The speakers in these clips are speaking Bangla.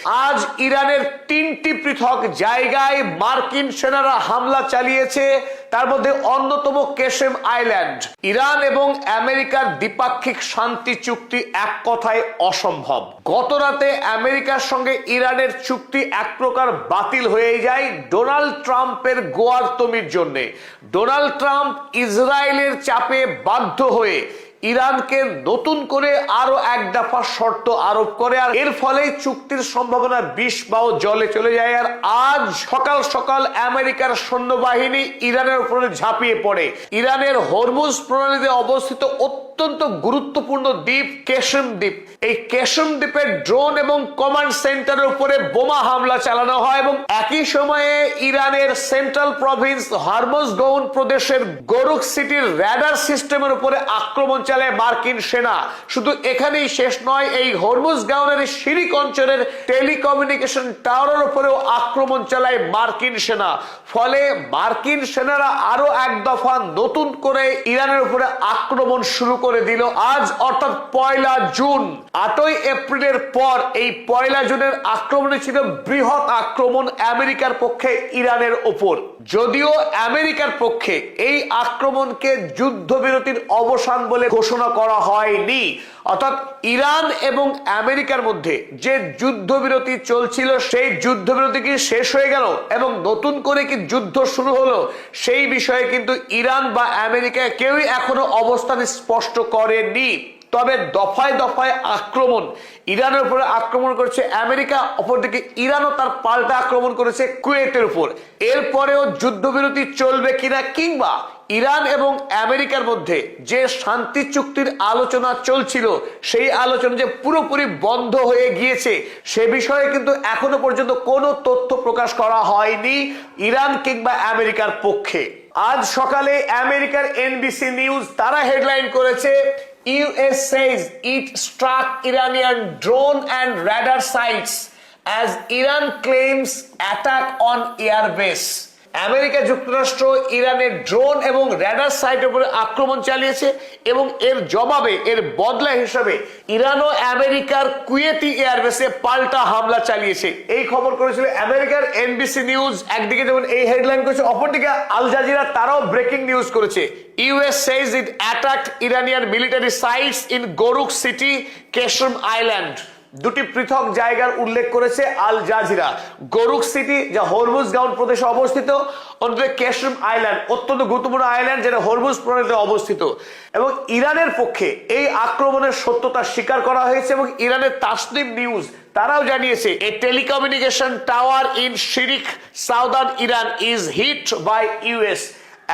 আজ ইরানের তিনটি পৃথক জায়গায় মার্কিন সেনারা হামলা চালিয়েছে, তার মধ্যে অন্যতম কেশেম আইল্যান্ড। ইরান এবং আমেরিকার দ্বিপাক্ষিক শান্তি চুক্তি এক কথায় অসম্ভব। গত রাতে আমেরিকার সঙ্গে ইরানের চুক্তি এক প্রকার বাতিল হয়ে যায় ডোনাল্ড ট্রাম্পের গোয়ার্তমির জন্য। ডোনাল্ড ট্রাম্প ইসরায়েলের চাপে বাধ্য হয়ে ইরানকে নতুন করে আরো এক দফা শর্ত আরোপ করে, আর এর ফলে চুক্তির সম্ভাবনা বিষ বাও জলে চলে যায়। আর আজ সকাল সকাল আমেরিকার সৈন্যবাহিনী ইরানের উপরে ঝাঁপিয়ে পড়ে। ইরানের হরমুজ প্রণালীতে অবস্থিত অত্যন্ত গুরুত্বপূর্ণ দ্বীপ কেশেম দ্বীপ, এই কেশেম দ্বীপের ড্রোন এবং কমান্ড সেন্টারের উপরে বোমা হামলা চালানো হয় এবং একই সময়ে ইরানের সেন্ট্রাল প্রভিন্স হরমুজগান প্রদেশের গোরুক সিটির র্যাডার সিস্টেমের উপরে আক্রমণ চালায় মার্কিন সেনা। শুধু এখানেই শেষ নয়, এই হরমুজগানের শিরিক অঞ্চলের টেলিকমিউনিকেশন টাওয়ারের উপরেও আক্রমণ চালায় মার্কিন সেনা। ফলে মার্কিন সেনারা আরো এক দফা নতুন করে ইরানের উপরে আক্রমণ শুরু করে দিল আজ, অর্থাৎ 1 জুন। 8 এপ্রিলের পর এই 1 জুনের আক্রমণে ছিল বৃহৎ আক্রমণ আমেরিকার পক্ষে ইরানের ওপর। যদিও আমেরিকার পক্ষে এই আক্রমণকে যুদ্ধবিরতির অবসান বলে ঘোষণা করা হয়নি, অর্থাৎ ইরান এবং আমেরিকার মধ্যে যে যুদ্ধবিরতি চলছিল সেই যুদ্ধবিরতি কি শেষ হয়ে গেল এবং নতুন করে কি যুদ্ধ শুরু হলো, সেই বিষয়ে কিন্তু ইরান বা আমেরিকা কেউই এখনো অবস্থান স্পষ্ট করেনি। তবে দফায় দফায় আক্রমণ, ইরানের উপরে আক্রমণ করেছে আমেরিকা, অপরদিকে ইরানও তার পাল্টা আক্রমণ করেছে কুয়েতের উপর। এরপরেও যুদ্ধবিরতি চলবে কিনা, কিংবা ইরান এবং আমেরিকার মধ্যে যে শান্তি চুক্তির আলোচনা চলছিল সেই আলোচনা যে পুরোপুরি বন্ধ হয়ে গিয়েছে সে বিষয়ে কিন্তু এখনো পর্যন্ত কোনো তথ্য প্রকাশ করা হয়নি ইরান কিংবা আমেরিকার পক্ষে। আজ সকালে আমেরিকার এনবিসি নিউজ তারা হেডলাইন করেছে, US says it struck Iranian drone and radar sites as Iran claims attack on airbase। America যুক্তরাষ্ট্র ইরানের ড্রোন এবং র্যাডার সাইটের উপরে আক্রমণ চালিয়েছে এবং এর জবাবে, এর বদলা হিসাবে ইরান ও আমেরিকার কুয়েতি এয়ারবেসে পাল্টা হামলা চালিয়েছে। এই খবর করেছিল আমেরিকার এনবিসি নিউজ। একদিকে যেমন এই হেডলাইন করেছে, অপরদিকে আল জাজিরা তারাও ব্রেকিং নিউজ করেছে, US says it attacked Iranian military sites in Goruk city, Keshem Island। দুটি পৃথক জায়গার উল্লেখ করেছে আল জাজিরা। গোরুক সিটি যা হরমুজগান প্রদেশে অবস্থিত, অন্যদিকে কেশেম আইল্যান্ড অত্যন্ত গুরুত্বপূর্ণ আইল্যান্ড যেটা হরমুজ প্রণালীতে অবস্থিত। এবং ইরানের পক্ষে এই আক্রমণের সত্যতা স্বীকার করা হয়েছে এবং ইরানের তাসনিম নিউজ তারাও জানিয়েছে a telecommunication tower in Sirik southern Iran is hit by US।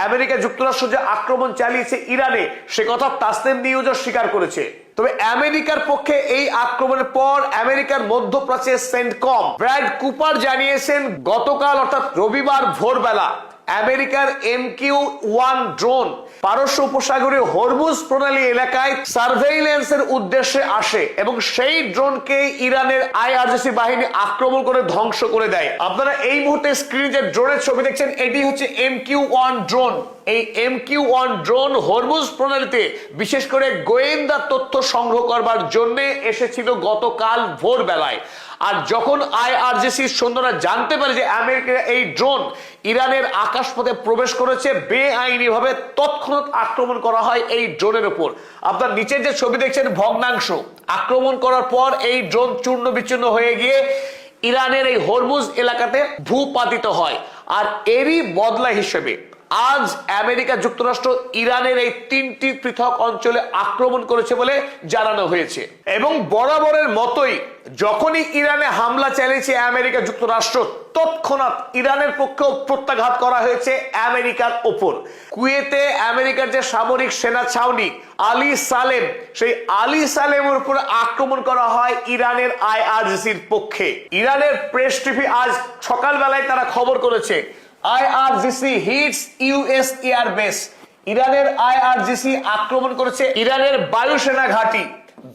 America যুক্তরাষ্ট্র যে আক্রমণ চালিয়েছে ইরানে সে কথা তাসনিম নিউজও স্বীকার করেছে। তবে আমেরিকার পক্ষে এই আক্রমণের পর আমেরিকার মধ্যপ্রাচ্যের সেন্টকম ব্র্যাড কুপার জানিয়েছেন গতকাল অর্থাৎ রবিবার ভোরবেলা আমেরিকার MQ-1 ড্রোন পারস্য উপসাগরীয় হরমুজ প্রণালী এলাকায় সার্ভেইলেন্সের উদ্দেশ্যে আসে এবং সেই ড্রোনকে ইরানের IRGC বাহিনী আক্রমণ করে ধ্বংস করে দেয়। আপনারা এই মুহূর্তে স্ক্রিনে যে ড্রোনের ছবি দেখছেন এটি হচ্ছে MQ-1 ড্রোন। এই MQ-1 ড্রোন হরমুজ প্রণালীতে বিশেষ করে গোয়েন্দা তথ্য সংগ্রহ করবার জন্য এসেছিল গতকাল ভোরবেলায়। আর যখন IRGC সৈন্যরা জানতে পারে যে আমেরিকার এই ড্রোন ইরানের আকাশপথে প্রবেশ করেছে বেআইনি ভাবে, তৎক্ষণাৎ আক্রমণ করা হয় এই ড্রোনের উপর। আপনার নিচের যে ছবি দেখছেন ভগ্নাংশ, আক্রমণ করার পর এই ড্রোন চূর্ণ বিচ্ছিন্ন হয়ে গিয়ে ইরানের এই হরমুজ এলাকাতে ভূপাতিত হয়। আর এরই বদলা হিসেবে আজ আমেরিকা যুক্তরাষ্ট্র ইরানের এই তিনটি পৃথক অঞ্চলে আক্রমণ করেছে বলে জানানো হয়েছে। এবং বরাবরের মতোই যখনই ইরানে হামলা চালিয়েছে আমেরিকা যুক্তরাষ্ট্র, তৎক্ষণাৎ ইরানের পক্ষেও প্রত্যাঘাত করা হয়েছে আমেরিকার ওপর। কুয়েতে আমেরিকার যে সামরিক সেনা ছাউনি আলী সালেম, সেই আলী সালেমের উপর আক্রমণ করা হয় ইরানের IRGCর পক্ষে। ইরানের প্রেস টিভি আজ সকালবেলায় তারা খবর করেছে IRGC হিটস US এয়ারবেস। ইরানের IRGC আক্রমণ করেছে ইরানের বায়ুসেনা ঘাঁটি।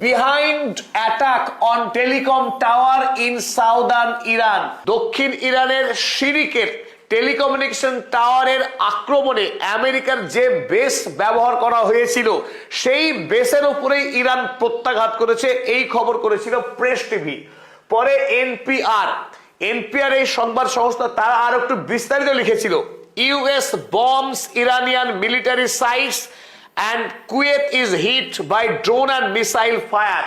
Behind attack on telecom tower in southern Iran. দক্ষিণ ইরানের শিরিকের টেলিকমিউনিকেশন টাওয়ারের আক্রমণে আমেরিকার যে বেস ব্যবহার করা হয়েছিল সেই বেসের উপরেই ইরান প্রত্যাঘাত করেছে, এই খবর করেছিল প্রেস টিভি। পরে এনপিআর এই সংবাদ সংস্থা তারা আরো একটু বিস্তারিত লিখেছিল, US bombs Iranian military sites and Kuwait is hit by drone and missile fire.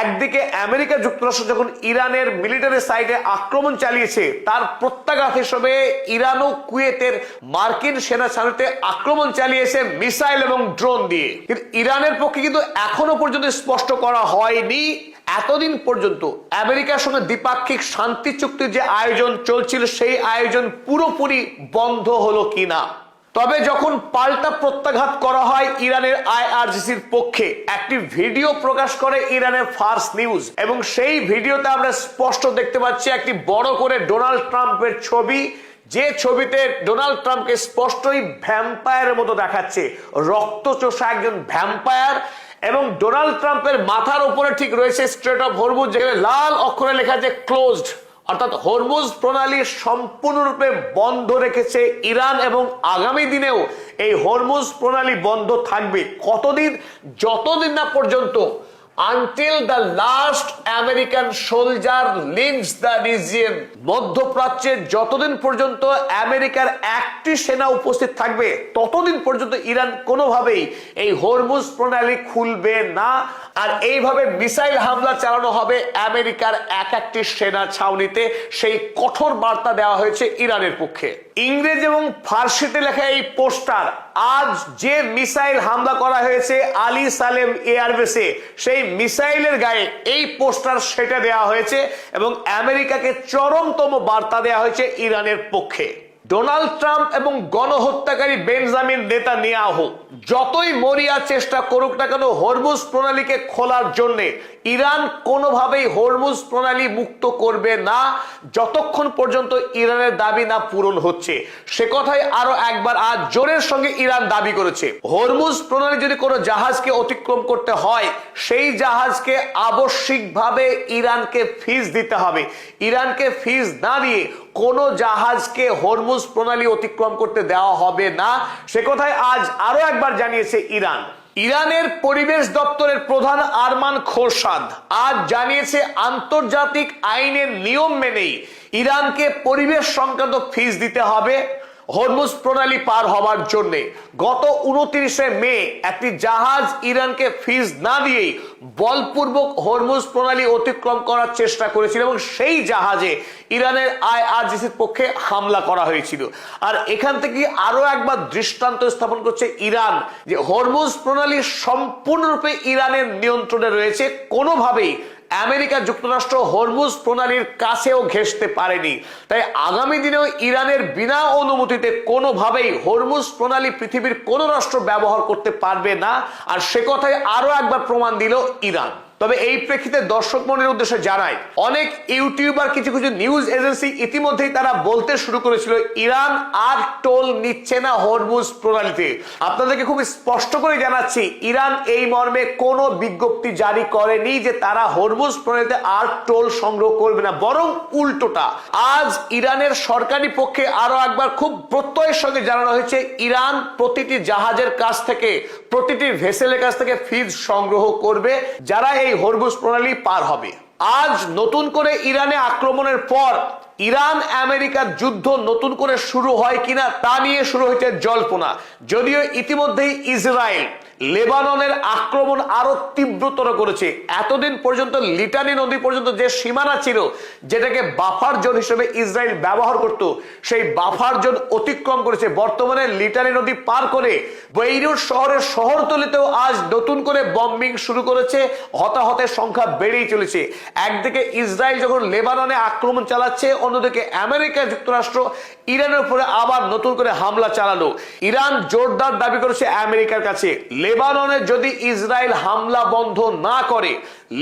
একদিকে আমেরিকা যুক্তরাষ্ট্র যখন ইরানের মিলিটারি সাইটে আক্রমণ চালিয়েছে, তার প্রত্যাঘাত হিসেবে ইরান ও কুয়েতের মার্কিন সেনা ছাউনিতে আক্রমণ চালিয়েছে মিসাইল এবং ড্রোন দিয়ে। কিন্তু ইরানের পক্ষে কিন্তু এখনো পর্যন্ত স্পষ্ট করা হয়নি এতদিন পর্যন্ত আমেরিকার সঙ্গে দ্বিপাক্ষিক শান্তি চুক্তির যে আয়োজন চলছিল সেই আয়োজন পুরোপুরি বন্ধ হলো কিনা। তবে যখন পাল্টা প্রত্যাঘাত করা হয় ইরানের আইআরজিসির পক্ষে, একটি ভিডিও প্রকাশ করে ইরানের ফার্স নিউজ, এবং সেই ভিডিওতে আমরা স্পষ্ট দেখতে পাচ্ছি একটি বড় করে ডোনাল্ড ট্রাম্পের ছবি, যে ছবিতে ডোনাল্ড ট্রাম্পকে স্পষ্টই ভ্যাম্পায়ারের মতো দেখাচ্ছে, রক্তচোষা একজন ভ্যাম্পায়ার। এবং ডোনাল্ড ট্রাম্পের মাথার উপরে ঠিক রয়েছে স্ট্রেট অফ হরমুজ, যেখানে লাল অক্ষরে লেখা আছে ক্লোজড, অর্থাৎ হরমুজ প্রণালী সম্পূর্ণরূপে বন্ধ রেখেছে ইরান, এবং আগামী দিনেও এই হরমুজ প্রণালী বন্ধ থাকবে। কতদিন? যতদিন না পর্যন্ত until the last American soldier leaves the region, মধ্যপ্রাচ্যে যতদিন পর্যন্ত আমেরিকার একটি সেনা উপস্থিত থাকবে ততদিন পর্যন্ত ইরান কোনোভাবেই এই হরমুজ প্রণালী খুলবে না। আর এইভাবে মিসাইল হামলা চালানো হবে আমেরিকার এক একটি সেনা ছাউনিতে, সেই কঠোর বার্তা দেওয়া হয়েছে ইরানের পক্ষে। ইংরেজি এবং ফার্সিতে লেখা এই পোস্টার, আজ যে মিসাইল হামলা করা হয়েছে আলী সালেম এয়ারবেসে, সেই মিসাইলের গায়ে এই পোস্টার সেটা দেওয়া হয়েছে এবং আমেরিকাকে চরমতম বার্তা দেওয়া হয়েছে ইরানের পক্ষে। ডোনাল্ড ট্রাম্প এবং গণহত্যাকারী বেঞ্জামিন নেতানিয়াহু যতই মরিয়া চেষ্টা করুক না কেন হরমুজ প্রণালীকে খোলার জন্য, ইরান কোনোভাবেই হরমুজ প্রণালী মুক্ত করবে না যতক্ষণ পর্যন্ত ইরানের দাবি না পূরণ হচ্ছে। সে কথাই আরো একবার আজ জোরের সঙ্গে ইরান দাবি করেছে, হরমুজ প্রণালী যদি কোনো জাহাজকে অতিক্রম করতে হয় সেই জাহাজকে আবশ্যিকভাবে ইরানকে ফিস দিতে হবে। ইরানকে ফিস না দিয়ে কোনো জাহাজকে হরমুজ প্রণালী অতিক্রম করতে দেওয়া হবে না। সে কথাই আজ আরো একবার জানিয়েছে ইরান। ইরানের পরিবেশ দপ্তরের প্রধান আরমান খোরশাদ আজ জানিয়েছে আন্তর্জাতিক আইনের নিয়ম মেনেই ইরানকে পরিবেশ সংক্রান্ত ফিস দিতে হবে হরমুজ প্রণালী পার হওয়ার জন্য। গত 29শে মে একটি জাহাজ ইরানকে ফিস না দিয়েই বলপূর্বক হরমুজ প্রণালী অতিক্রম করার চেষ্টা করেছিল এবং সেই জাহাজে ইরানের আইআরজিসির পক্ষে হামলা করা হয়েছিল। আর এখান থেকে আরো একবার দৃষ্টান্ত স্থাপন করছে ইরান যে হরমুজ প্রণালী সম্পূর্ণরূপে ইরানের নিয়ন্ত্রণে রয়েছে, কোনোভাবেই আমেরিকা যুক্তরাষ্ট্র হরমুজ প্রণালীর কাছেও ঘেঁষতে পারেনি। তাই আগামী দিনেও ইরানের বিনা অনুমতিতে কোনোভাবেই হরমুজ প্রণালী পৃথিবীর কোনো রাষ্ট্র ব্যবহার করতে পারবে না। আর সে কথাই আরো একবার প্রমাণ দিল ইরান। তবে এই প্রেক্ষিতে দর্শক মনের উদ্দেশ্যে জানাই, অনেক ইউটিউবার কিছু কিছু নিউজ এজেন্সি ইতিমধ্যেই তারা বলতে শুরু করেছিল ইরান আর টোল নিচ্ছে না হরমুজ প্রণালীতে। আপনাদেরকে খুব স্পষ্ট করে জানাচ্ছি, ইরান এই মর্মে কোনো বিজ্ঞপ্তি জারি করেনি যে তারা হরমুজ প্রণালীতে আর টোল সংগ্রহ করবে না, বরং উল্টোটা। আজ ইরানের সরকারি পক্ষে আরো একবার খুব প্রত্যয়ের সঙ্গে জানানো হয়েছে ইরান প্রতিটি জাহাজের কাছ থেকে, প্রতিটি ভেসেলের কাছ থেকে ফিজ সংগ্রহ করবে যারা এই হরমুজ প্রণালী পার হবে। আজ নতুন করে ইরানে আক্রমণের পর ইরান আমেরিকার যুদ্ধ নতুন করে শুরু হয় কিনা তা নিয়ে শুরু হয়েছে জল্পনা। যদিও ইতিমধ্যেই ইসরায়েল লেবাননের আক্রমণ আরো তীব্রতর করেছে। এতদিন পর্যন্ত লিটানি নদী পর্যন্ত যে সীমানা ছিল, যেটাকে বাফার জোন হিসেবে ইসরায়েল ব্যবহার করত, সেই বাফার জোন অতিক্রম করেছে। বর্তমানে লিটানি নদী পার করে বেইরুট শহরের শহরতলিতেও আজ নতুন করে বম্বিং শুরু করেছে। হতাহতের সংখ্যা বেড়েই চলেছে। একদিকে ইসরায়েল যখন লেবাননে আক্রমণ চালাচ্ছে, অন্যদিকে আমেরিকা যুক্তরাষ্ট্র ইরানের উপরে আবার নতুন করে হামলা চালালো। ইরান জোরদার দাবি করেছে আমেরিকার কাছে, লেবাননে যদি ইসরায়েল হামলা বন্ধ না করে,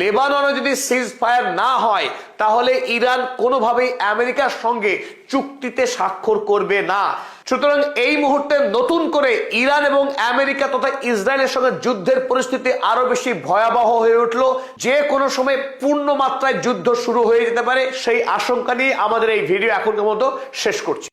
লেবাননে যদি সিজ ফায়ার না হয়, তাহলে ইরান কোনোভাবেই আমেরিকার সঙ্গে চুক্তিতে স্বাক্ষর করবে না। সুতরাং এই মুহূর্তে নতুন করে ইরান এবং আমেরিকা তথা ইসরায়েলের সঙ্গে যুদ্ধের পরিস্থিতি আরো বেশি ভয়াবহ হয়ে উঠল। যে কোনো সময় পূর্ণ মাত্রায় যুদ্ধ শুরু হয়ে যেতে পারে, সেই আশঙ্কা নিয়ে আমাদের এই ভিডিও এখনকার মতো শেষ করছি।